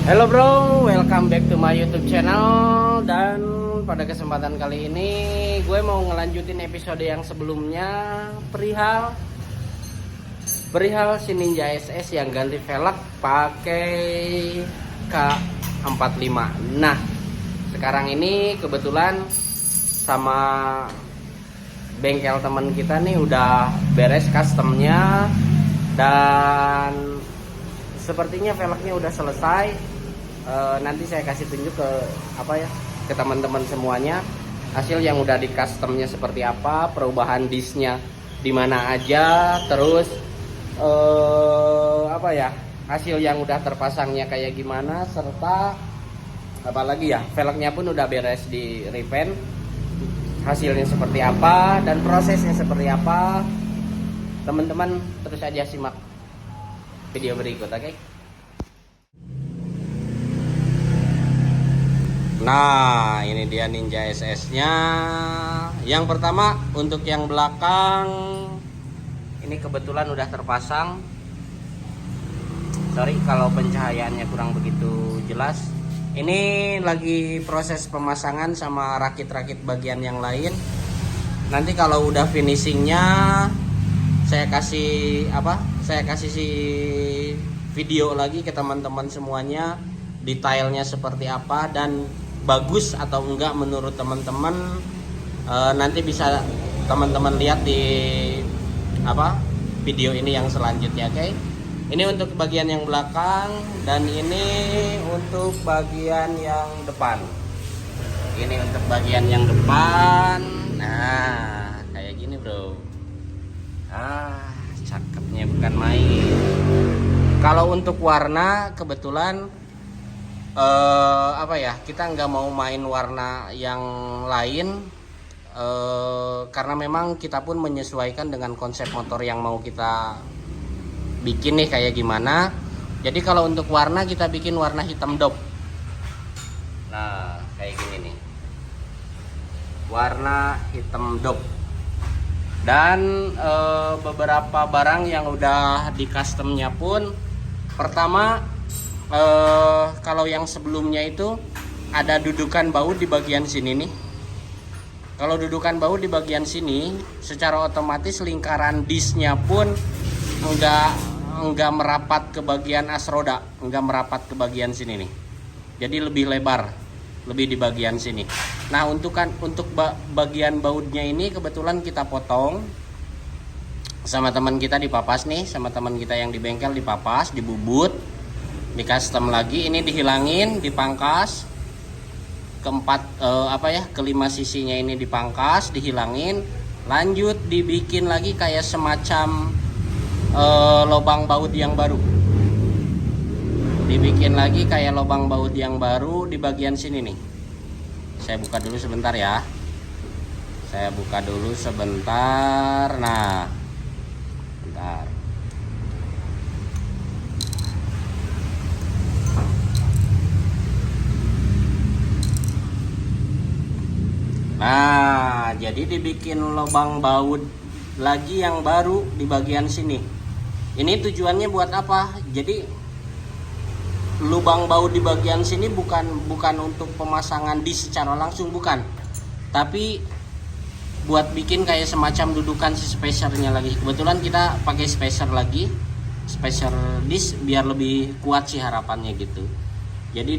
Halo bro, welcome back to my YouTube channel. Dan pada kesempatan kali ini gue mau ngelanjutin episode yang sebelumnya perihal si Ninja SS yang ganti velg pakai K45. Nah, sekarang ini kebetulan sama bengkel teman kita nih udah beres customnya, dan sepertinya velgnya udah selesai. Nanti saya kasih tunjuk ke teman-teman semuanya hasil yang udah di customnya seperti apa, perubahan disknya di mana aja, terus hasil yang udah terpasangnya kayak gimana, serta apalagi ya, velgnya pun udah beres di repaint, hasilnya seperti apa dan prosesnya seperti apa. Teman-teman terus aja simak video berikut, oke? Nah, ini dia Ninja SS-nya. Yang pertama untuk yang belakang ini kebetulan udah terpasang. Sorry kalau pencahayaannya kurang begitu jelas. Ini lagi proses pemasangan sama rakit-rakit bagian yang lain. Nanti kalau udah finishingnya saya kasih video lagi ke teman-teman semuanya, detailnya seperti apa dan bagus atau enggak menurut teman-teman. Nanti bisa teman-teman lihat di video ini yang selanjutnya, oke? Ini untuk bagian yang belakang dan ini untuk bagian yang depan. Ini untuk bagian yang depan. Nah, kayak gini, bro. Cakepnya bukan main. Kalau untuk warna kebetulan kita nggak mau main warna yang lain, karena memang kita pun menyesuaikan dengan konsep motor yang mau kita bikin nih kayak gimana. Jadi kalau untuk warna kita bikin warna hitam dop. Nah, kayak gini nih, warna hitam dop. Dan beberapa barang yang udah di customnya pun, pertama kalau yang sebelumnya itu ada dudukan baut di bagian sini nih. Kalau dudukan baut di bagian sini, secara otomatis lingkaran disknya pun enggak merapat ke bagian as roda, enggak merapat ke bagian sini nih. Jadi lebih lebar, lebih di bagian sini. Nah, untuk bagian bautnya ini kebetulan kita potong sama teman kita dipapas nih, sama teman kita yang di bengkel dipapas, dibubut, di custom lagi. Ini dihilangin, dipangkas kelima sisinya ini dipangkas, dihilangin, lanjut dibikin lagi kayak semacam lubang baut yang baru. Dibikin lagi kayak lubang baut yang baru di bagian sini nih. Saya buka dulu sebentar ya. Nah, bentar. Nah, jadi dibikin lubang baut lagi yang baru di bagian sini. Ini tujuannya buat apa? Jadi lubang baut di bagian sini bukan untuk pemasangan disk secara langsung, bukan. Tapi buat bikin kayak semacam dudukan si spacernya lagi. Kebetulan kita pakai spacer lagi, spacer disk biar lebih kuat sih harapannya gitu. Jadi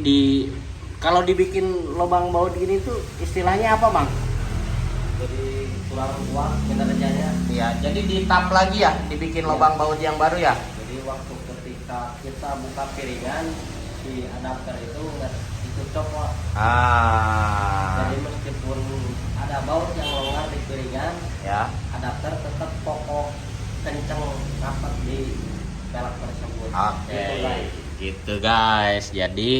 kalau dibikin lubang baut gini tuh istilahnya apa, Bang? Jadi kurang kuat kinerjanya. Iya, jadi ditap lagi ya, dibikin lubang baut yang baru ya. Jadi waktu ketika kita buka piringan, si adapter itu nggak ditutup, Pak. Jadi meskipun ada baut yang longgar di piringan, Ya. adapter tetap kokoh kenceng rapat di velg tersebut. Oke. Gitu, guys. Gitu guys. Jadi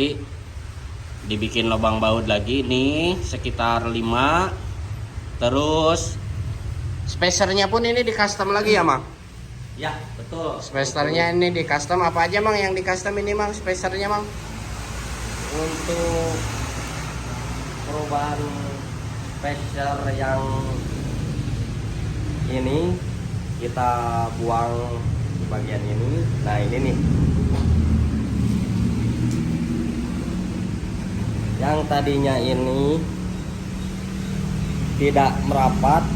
dibikin lubang baut lagi nih sekitar 5. Terus spacernya pun ini di custom lagi ya, Mang? Ya, betul. Spacernya ini di custom. Apa aja, Mang, yang di custom ini, Mang? Spacernya, Mang? Untuk perubahan spacer yang ini kita buang di bagian ini. Nah, ini nih. tadinya ini tidak merapat,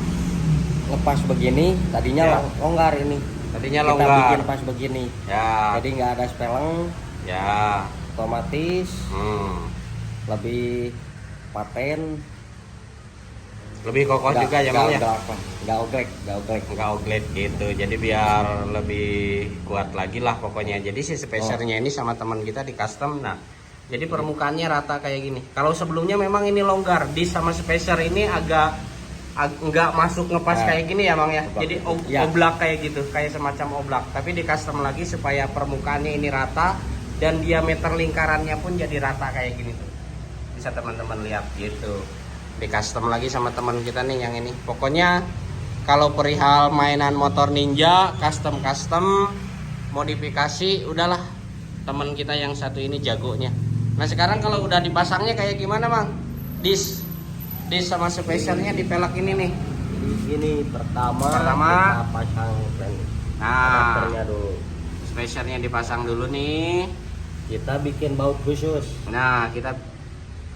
lepas begini, tadinya Ya. longgar ini. Tadinya Kita longgar. bikin pas begini. Ya. Jadi nggak ada speleng, Ya. otomatis lebih paten. Lebih kokoh juga ya Bang ya. Nggak oglek. Nggak oglet gitu, jadi biar lebih kuat lagi lah pokoknya. Jadi si spacernya ini sama teman kita di custom. Nah, jadi permukaannya rata kayak gini. Kalau sebelumnya memang ini longgar, di sama spacer ini agak nggak masuk ngepas kayak gini ya Bang ya. Oblak. Jadi Ya. oblak kayak gitu, kayak semacam oblak. Tapi di custom lagi supaya permukaannya ini rata dan diameter lingkarannya pun jadi rata kayak gini tuh. Bisa teman-teman lihat gitu. Di custom lagi sama teman kita nih yang ini. Pokoknya kalau perihal mainan motor ninja custom modifikasi, udahlah teman kita yang satu ini jagonya. Nah sekarang kalau udah dipasangnya kayak gimana Bang? Dis sama spacernya di pelek ini nih. Jadi gini, pertama kita pasang adapternya dulu. Spacernya dipasang dulu nih. Kita bikin baut khusus. Nah kita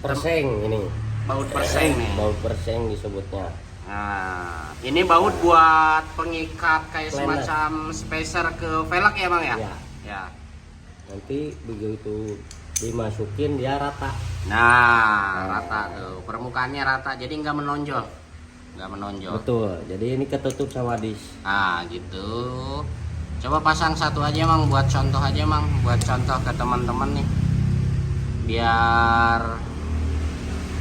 Perseng ini. baut perseng nih. Baut perseng disebutnya. Nah, ini baut buat pengikat kayak Planer. semacam spacer ke velg ya Bang ya? Ya. Ya. Nanti begitu dimasukin dia rata. Nah, rata tuh. Permukaannya rata jadi nggak menonjol. Betul. Jadi ini ketutup sama disk. Nah, gitu. Coba pasang satu aja Mang, buat contoh aja Mang, buat contoh ke teman-teman nih. Biar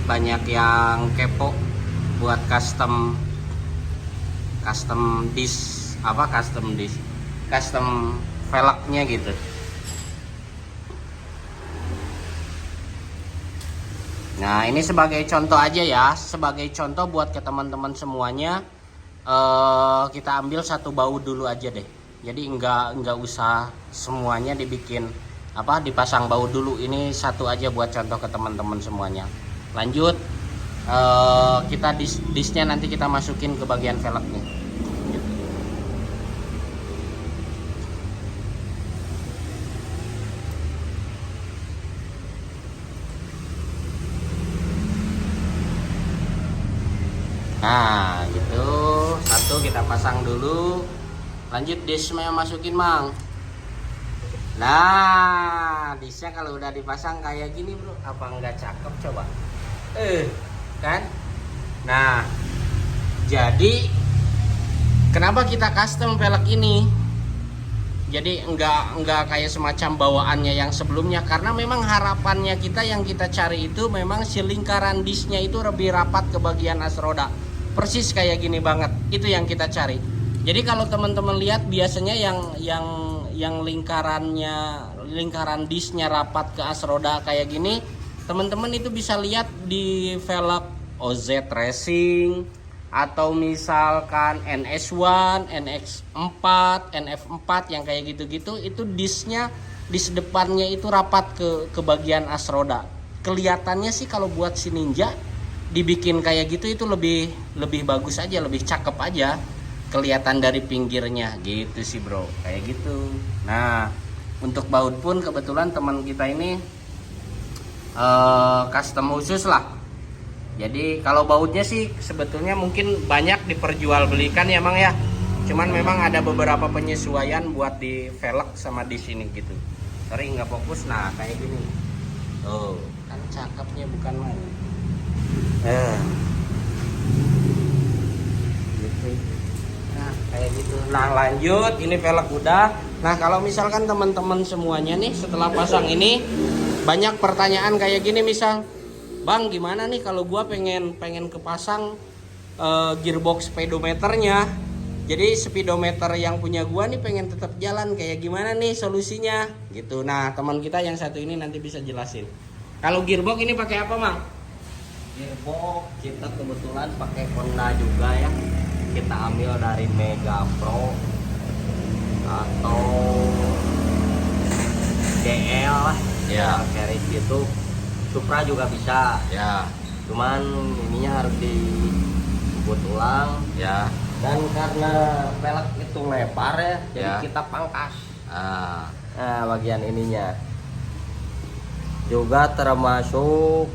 banyak yang kepo buat custom velgnya gitu. Nah ini sebagai contoh aja ya, sebagai contoh buat ke teman-teman semuanya. Kita ambil satu baut dulu aja deh. Jadi nggak usah semuanya dibikin dipasang baut dulu. Ini satu aja buat contoh ke teman-teman semuanya. Lanjut, kita disknya nanti kita masukin ke bagian velgnya. Nah gitu, satu kita pasang dulu. Lanjut disknya masukin Mang. Nah disknya kalau udah dipasang kayak gini bro, apa nggak cakep coba? Kan? Nah jadi kenapa kita custom velg ini? Jadi enggak kayak semacam bawaannya yang sebelumnya, karena memang harapannya kita yang kita cari itu memang si lingkaran disknya itu lebih rapat ke bagian as roda. Persis kayak gini banget. Itu yang kita cari. Jadi kalau teman-teman lihat biasanya yang lingkaran disknya rapat ke as roda kayak gini, teman-teman itu bisa lihat di velg OZ Racing atau misalkan NS1, NX4, NF4 yang kayak gitu-gitu, itu disk depannya itu rapat ke bagian as roda. Kelihatannya sih kalau buat si Ninja dibikin kayak gitu itu lebih bagus aja, lebih cakep aja kelihatan dari pinggirnya gitu sih bro, kayak gitu. Nah untuk baut pun kebetulan teman kita ini custom khusus lah. Jadi kalau bautnya sih sebetulnya mungkin banyak diperjualbelikan ya Mang ya. Cuman memang ada beberapa penyesuaian buat di velg sama di sini gitu. Sorry nggak fokus. Nah kayak gini. Tuh kan cakepnya bukan main. Gitu. Nah kayak gitu. Nah lanjut, ini velg udah. Nah kalau misalkan teman-teman semuanya nih setelah pasang ini banyak pertanyaan kayak gini, misal Bang gimana nih kalau gua pengen kepasang gearbox speedometernya. Jadi speedometer yang punya gua nih pengen tetap jalan, kayak gimana nih solusinya gitu. Nah teman kita yang satu ini nanti bisa jelasin. Kalau gearbox ini pakai apa Mang? Gearbox kita kebetulan pakai Honda juga ya. Kita ambil dari Mega Pro atau DL lah Ya. series gitu. Supra juga bisa Ya. cuman ininya harus dibuat ulang Ya. dan karena velg itu lebar ya jadi Ya. kita pangkas Ah, bagian ininya juga termasuk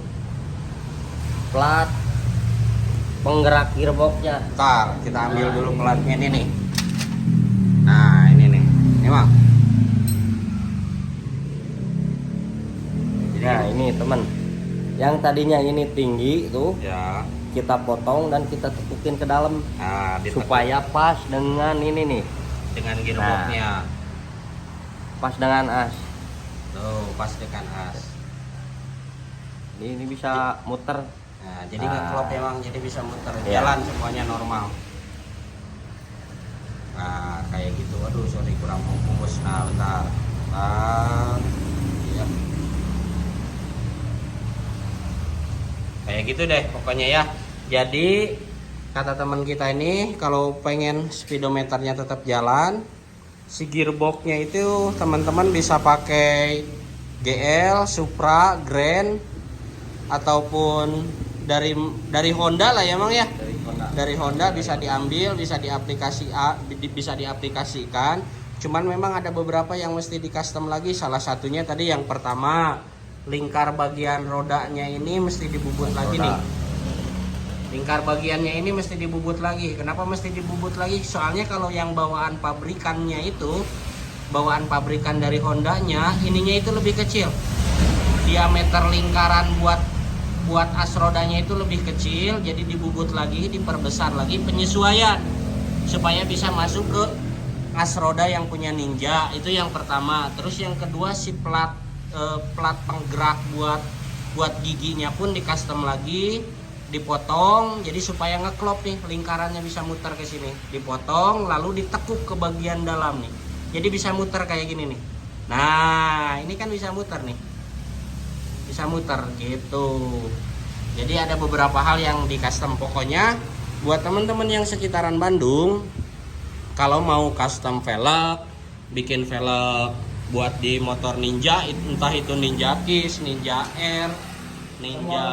plat penggerak gearboxnya. Ntar kita ambil dulu platnya ini nih. Nah ini nih, ini bang. Nah ini teman, yang tadinya ini tinggi tuh Ya. kita potong dan kita tepukin ke dalam Nah, supaya pas dengan ini nih, dengan gearboxnya. pas dengan as. Tuh, pas dengan as. Ini bisa muter. Nah, jadi Nah. ngeklop ya bang, jadi bisa muter. Iya. Jalan semuanya normal. Nah, kayak gitu. Aduh, sorry kurang fokus. Nah, bentar. Iya. Kayak gitu deh pokoknya ya. Jadi kata teman kita ini kalau pengen speedometernya tetap jalan, si gearboxnya itu teman-teman bisa pakai GL, Supra, Grand ataupun dari Honda lah ya Bang ya. Dari Honda bisa diambil, bisa bisa diaplikasikan. Cuman memang ada beberapa yang mesti di custom lagi. Salah satunya tadi yang pertama, lingkar bagian rodanya ini mesti dibubut lagi nih. Lingkar bagiannya ini mesti dibubut lagi. Kenapa mesti dibubut lagi? Soalnya kalau yang bawaan pabrikannya itu, bawaan pabrikan dari Hondanya, ininya itu lebih kecil. Diameter lingkaran buat as rodanya itu lebih kecil, jadi dibubut lagi, diperbesar lagi penyesuaian supaya bisa masuk ke as roda yang punya Ninja. Itu yang pertama. Terus yang kedua si plat penggerak buat giginya pun di custom lagi, dipotong jadi supaya ngeklop nih, lingkarannya bisa muter ke sini, dipotong lalu ditekuk ke bagian dalam nih, jadi bisa muter kayak gini nih. Nah ini kan bisa muter nih, bisa muter gitu. Jadi ada beberapa hal yang di custom. Pokoknya buat teman-teman yang sekitaran Bandung, kalau mau custom velg, bikin velg buat di motor Ninja, entah itu Ninja Kiss, Ninja R, Ninja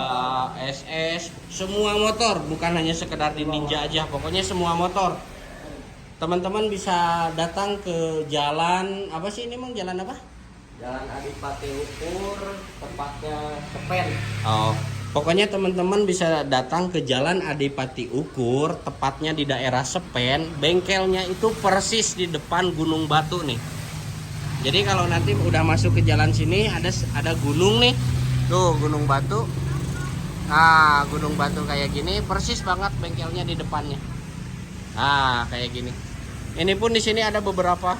SS, semua motor, bukan hanya sekedar di Ninja aja, pokoknya semua motor. Teman-teman bisa datang ke jalan apa sih ini Bang? Jalan apa? Jalan Adipati Ukur, tepatnya Sepen. Oh, pokoknya teman-teman bisa datang ke Jalan Adipati Ukur, tepatnya di daerah Sepen. Bengkelnya itu persis di depan Gunung Batu nih. Jadi kalau nanti udah masuk ke jalan sini ada gunung nih. Tuh Gunung Batu. Nah, Gunung Batu kayak gini, persis banget bengkelnya di depannya. Nah, kayak gini. Ini pun di sini ada beberapa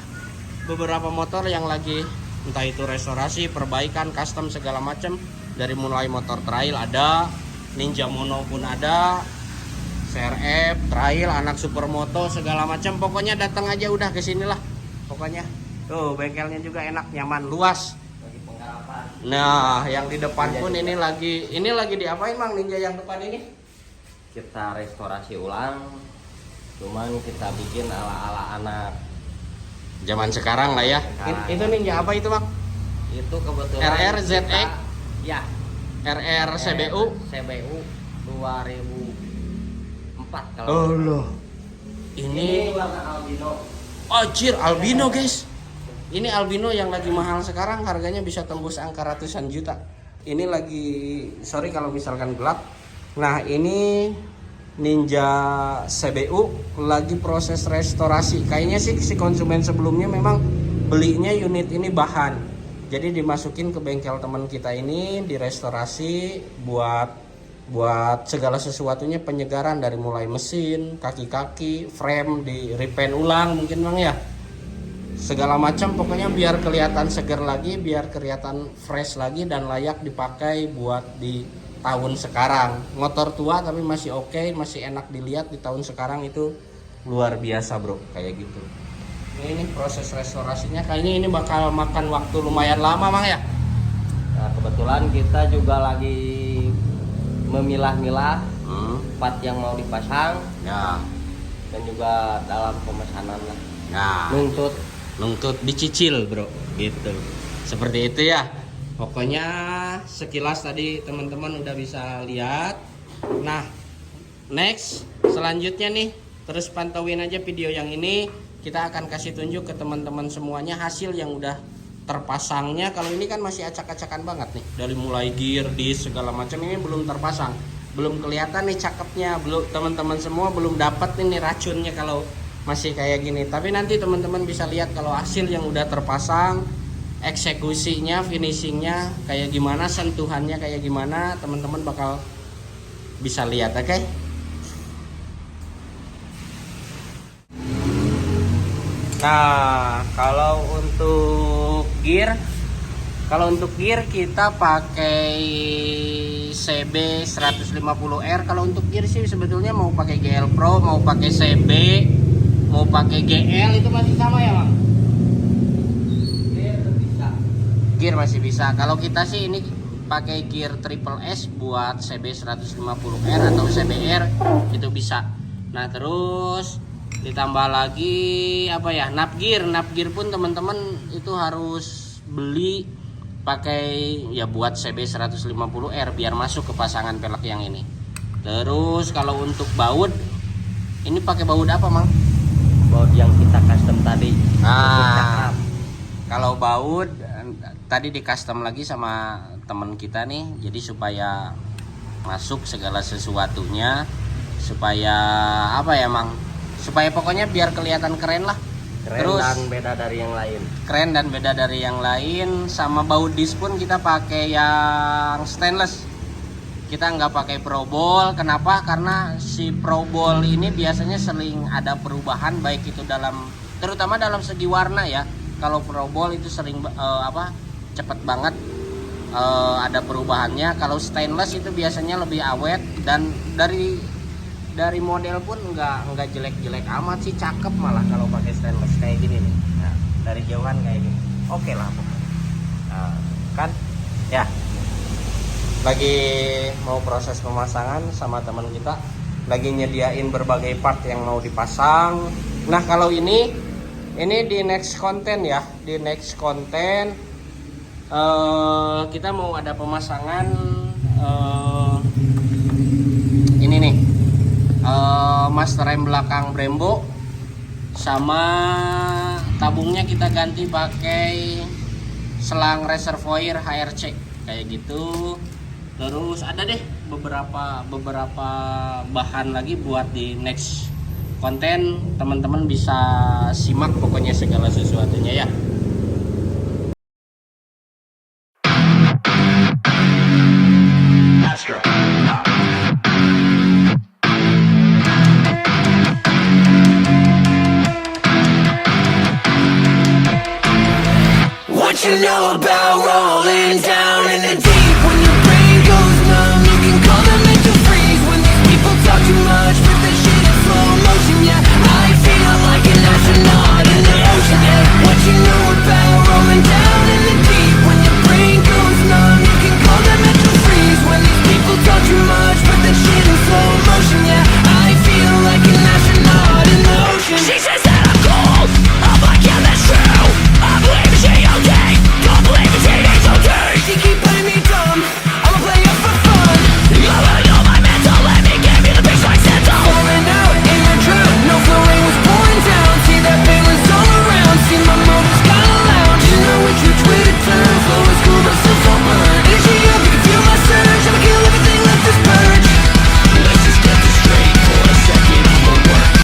motor yang lagi entah itu restorasi, perbaikan, custom segala macam. Dari mulai motor trail ada, Ninja Mono pun ada, CRF, trail, anak supermoto segala macam. Pokoknya datang aja udah ke sinilah. Pokoknya tuh bengkelnya juga enak, nyaman, luas. Nah, yang di depan pun ini lagi diapain Bang Ninja yang depan ini? Kita restorasi ulang, cuman kita bikin ala-ala anak Zaman sekarang lah ya. Itu Ninja apa itu Bang? itu kebetulan RR ZX? kita- ya RR CBU? CBU 2004 kalau Allah. Ini warna albino. Anjir, albino guys. Ini albino yang lagi mahal sekarang, harganya bisa tembus angka ratusan juta. Ini lagi, sorry kalau misalkan gelap. Nah ini Ninja CBU lagi proses restorasi. Kayaknya sih si konsumen sebelumnya memang belinya unit ini bahan, jadi dimasukin ke bengkel teman kita ini, direstorasi buat segala sesuatunya, penyegaran dari mulai mesin, kaki-kaki, frame di repaint ulang mungkin Bang ya, segala macam. Pokoknya biar kelihatan seger lagi, biar kelihatan fresh lagi dan layak dipakai buat di tahun sekarang. Motor tua tapi masih oke, masih enak dilihat di tahun sekarang, itu luar biasa bro, kayak gitu. Ini proses restorasinya kayaknya ini bakal makan waktu lumayan lama Bang ya. Nah, kebetulan kita juga lagi memilah-milah part yang mau dipasang Ya, dan juga dalam pemesanan lah. nah, nuntut dicicil bro, gitu. Seperti itu ya. Pokoknya sekilas tadi teman-teman udah bisa lihat. Nah, next selanjutnya nih, terus pantauin aja video yang ini. Kita akan kasih tunjuk ke teman-teman semuanya hasil yang udah terpasangnya. Kalau ini kan masih acak-acakan banget nih, dari mulai gear, disk segala macam ini belum terpasang. belum kelihatan nih cakepnya, belum, teman-teman semua belum dapat ini racunnya kalau masih kayak gini. Tapi nanti teman-teman bisa lihat kalau hasil yang udah terpasang, eksekusinya, finishingnya kayak gimana, sentuhannya kayak gimana, teman-teman bakal bisa lihat. Oke? Nah, kalau untuk gear kita pakai CB 150R. Kalau untuk gear sih sebetulnya mau pakai GL Pro, mau pakai CB, mau pakai GL itu masih sama ya, Bang? Gear masih bisa. Kalau kita sih ini pakai gear triple S buat CB 150R atau CBR itu bisa. Nah, terus ditambah lagi apa ya, nap gear pun teman-teman itu harus beli pakai ya buat CB 150R biar masuk ke pasangan pelek yang ini. Terus kalau untuk baut ini pakai baut apa, Mang? Baut yang kita custom tadi. Kalau baut tadi di custom lagi sama teman kita nih, jadi supaya masuk segala sesuatunya, supaya apa ya, Mang? Supaya pokoknya biar kelihatan keren lah. Keren dan beda dari yang lain. Keren dan beda dari yang lain. Sama baut disk pun kita pakai yang stainless. Kita nggak pakai Pro Ball. Kenapa? Karena si Pro Ball ini biasanya sering ada perubahan, baik itu terutama dalam segi warna ya. Kalau Pro Ball itu sering cepet banget ada perubahannya. Kalau stainless itu biasanya lebih awet, dan dari model pun nggak jelek-jelek amat sih, cakep malah kalau pakai stainless kayak gini nih. Nah, dari jauhan kayak gini oke lah pokoknya. Nah, kan ya lagi mau proses pemasangan sama teman kita, lagi nyediain berbagai part yang mau dipasang. Nah, kalau ini di next konten ya, di next konten kita mau ada pemasangan ini nih, master rem belakang Brembo, sama tabungnya kita ganti pakai selang reservoir HRC kayak gitu. Terus ada deh beberapa bahan lagi buat di next konten, teman-teman bisa simak pokoknya segala sesuatunya ya. What you know about rolling down